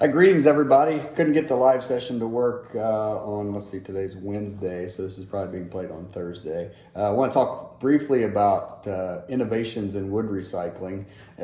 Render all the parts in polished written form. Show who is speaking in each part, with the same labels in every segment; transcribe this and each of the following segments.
Speaker 1: Greetings, everybody. Couldn't get the live session to work on, let's see, today's Wednesday, so this is probably being played on Thursday. I want to talk briefly about innovations in wood recycling,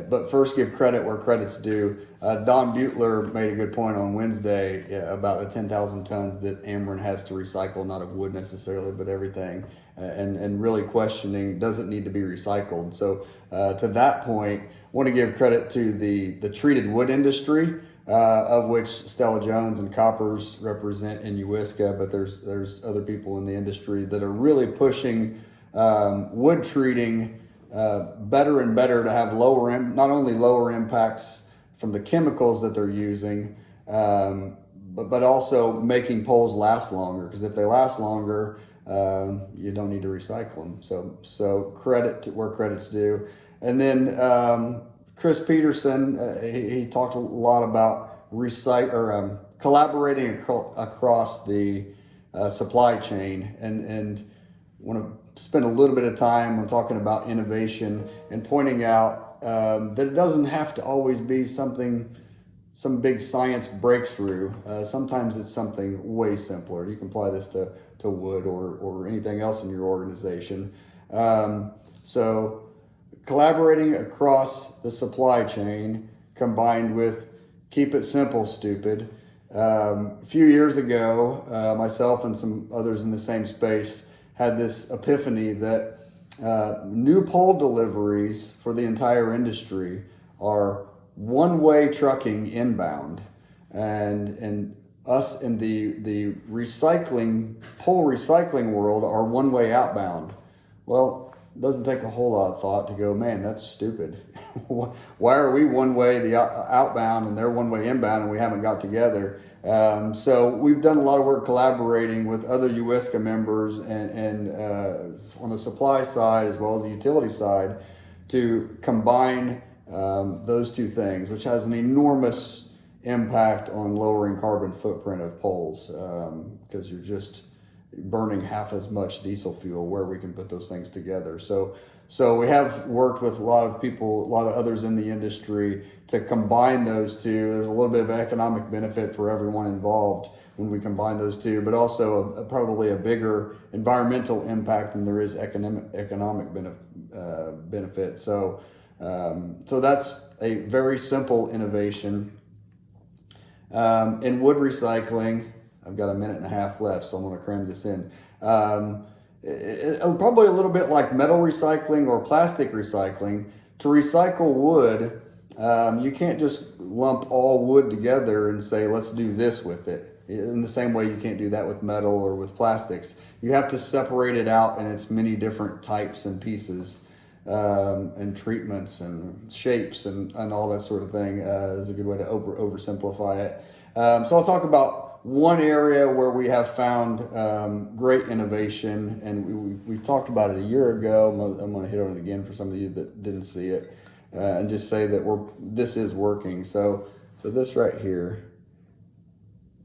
Speaker 1: but first give credit where credit's due. Don Butler made a good point on Wednesday about the 10,000 tons that Ameren has to recycle, not of wood necessarily, but everything, and really questioning, does it need to be recycled? So to that point, I want to give credit to the treated wood industry, of which Stella Jones and Koppers represent in Uisca, but there's other people in the industry that are really pushing wood treating better and better to have not only lower impacts from the chemicals that they're using, but also making poles last longer. Because if they last longer, you don't need to recycle them. So credit to where credit's due, and then. Chris Peterson, he talked a lot about collaborating across the supply chain, and want to spend a little bit of time on talking about innovation and pointing out that it doesn't have to always be some big science breakthrough. Sometimes it's something way simpler. You can apply this to wood or anything else in your organization. So collaborating across the supply chain combined with keep it simple, stupid. A few years ago, myself and some others in the same space had this epiphany that new pole deliveries for the entire industry are one-way trucking inbound, and us in the pole recycling world are one-way outbound. Well, it doesn't take a whole lot of thought to go, man, that's stupid. Why are we one way the outbound and they're one way inbound and we haven't got together? So we've done a lot of work collaborating with other Uisca members and on the supply side as well as the utility side to combine those two things, which has an enormous impact on lowering carbon footprint of poles, because you're just burning half as much diesel fuel where we can put those things together. So we have worked with a lot of people, a lot of others in the industry to combine those two. There's a little bit of economic benefit for everyone involved when we combine those two, but also probably a bigger environmental impact than there is economic benefit. So that's a very simple innovation. In wood recycling, I've got a minute and a half left, so I'm going to cram this in. Probably a little bit like metal recycling or plastic recycling. To recycle wood, you can't just lump all wood together and say, let's do this with it. In the same way you can't do that with metal or with plastics. You have to separate it out in its many different types and pieces, and treatments and shapes and all that sort of thing. Is a good way to oversimplify it. So I'll talk about one area where we have found great innovation, and we've talked about it a year ago. I'm going to hit on it again for some of you that didn't see it, and just say that this is working. So this right here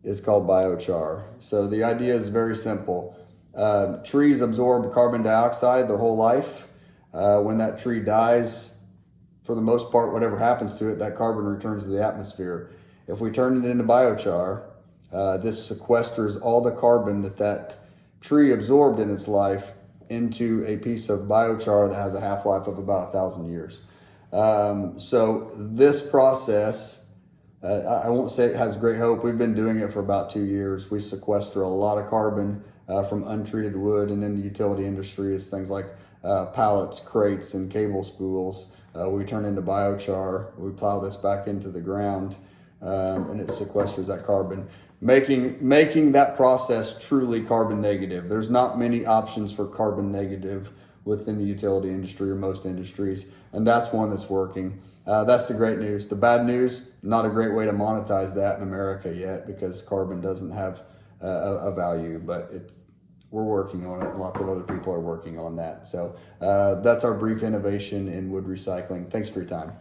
Speaker 1: is called biochar. So the idea is very simple. Trees absorb carbon dioxide their whole life. When that tree dies, for the most part, whatever happens to it, that carbon returns to the atmosphere. If we turn it into biochar, this sequesters all the carbon that tree absorbed in its life into a piece of biochar that has a half-life of about 1,000 years. So this process, I won't say it has great hope. We've been doing it for about 2 years. We sequester a lot of carbon from untreated wood, and in the utility industry, it's things like pallets, crates, and cable spools. We turn into biochar. We plow this back into the ground, and it sequesters that carbon, making that process truly carbon negative. There's not many options for carbon negative within the utility industry or most industries, and that's one that's working. That's the great news. The bad news, not a great way to monetize that in America yet, because carbon doesn't have a value, but we're working on it. Lots of other people are working on that. So that's our brief innovation in wood recycling. Thanks for your time.